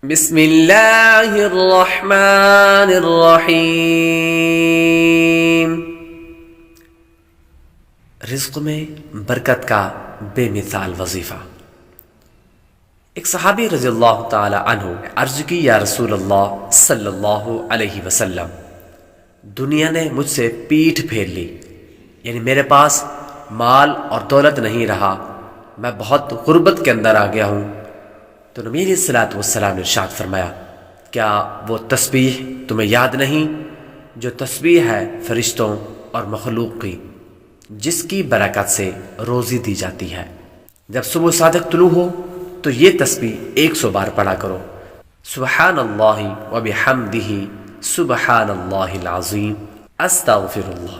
بسم اللہ الرحمن الرحیم۔ رزق میں برکت کا بے مثال وظیفہ۔ ایک صحابی رضی اللہ تعالی عنہ عرض کی، یا رسول اللہ صلی اللہ علیہ وسلم، دنیا نے مجھ سے پیٹھ پھیر لی، یعنی میرے پاس مال اور دولت نہیں رہا، میں بہت غربت کے اندر آ گیا ہوں۔ تو نبی علیہ الصلوۃ والسلام نے ارشاد فرمایا، کیا وہ تسبیح تمہیں یاد نہیں جو تسبیح ہے فرشتوں اور مخلوق کی، جس کی برکت سے روزی دی جاتی ہے؟ جب صبح صادق طلوع ہو تو یہ تسبیح 100 بار پڑھا کرو، سبحان اللہ وبحمدہ سبحان اللہ العظیم استغفر اللہ۔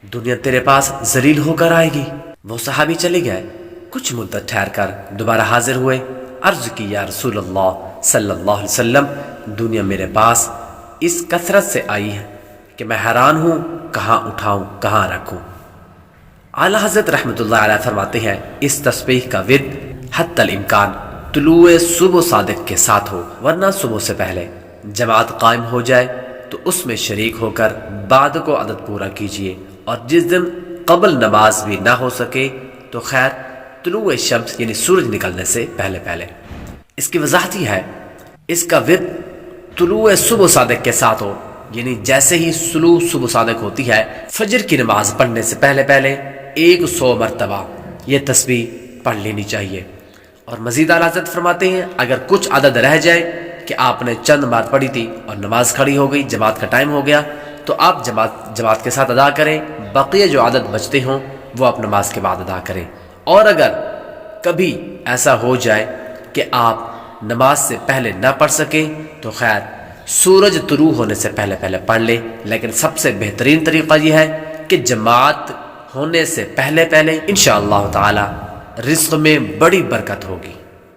دنیا تیرے پاس ذلیل ہو کر آئے گی۔ وہ صحابی چلے گئے، کچھ مدت ٹھہر کر دوبارہ حاضر ہوئے، عرض کی، یا رسول اللہ صلی اللہ علیہ وسلم، دنیا میرے پاس اس کثرت سے آئی ہے کہ میں حیران ہوں، کہاں اٹھاؤں کہاں رکھوں۔ اعلیٰ حضرت رحمۃ اللہ علیہ فرماتے ہیں، اس تسبیح کا ورد حتی الامکان طلوع صبح صادق کے ساتھ ہو، ورنہ صبح سے پہلے جماعت قائم ہو جائے تو اس میں شریک ہو کر بعد کو عدد پورا کیجیے، اور جس دن قبل نماز بھی نہ ہو سکے تو خیر طلوع شمس یعنی سورج نکلنے سے پہلے پہلے۔ اس کی وضاحت یہ ہے، اس کا ورد طلوع صبح صادق کے ساتھ ہو، یعنی جیسے ہی صبح صادق ہوتی ہے، فجر کی نماز پڑھنے سے پہلے پہلے 100 مرتبہ یہ تسبیح پڑھ لینی چاہیے۔ اور مزید اعلیٰ حضرت فرماتے ہیں، اگر کچھ عدد رہ جائے کہ آپ نے چند بار پڑھی تھی اور نماز کھڑی ہو گئی، جماعت کا ٹائم ہو گیا، تو آپ جماعت کے ساتھ ادا کریں، بقیہ جو عدد بچتے ہوں وہ آپ نماز کے بعد ادا کریں۔ اور اگر کبھی ایسا ہو جائے کہ آپ نماز سے پہلے نہ پڑھ سکیں تو خیر سورج طلوع ہونے سے پہلے پہلے پڑھ لیں، لیکن سب سے بہترین طریقہ یہ ہے کہ جماعت ہونے سے پہلے پہلے انشاءاللہ تعالی رزق میں بڑی برکت ہوگی۔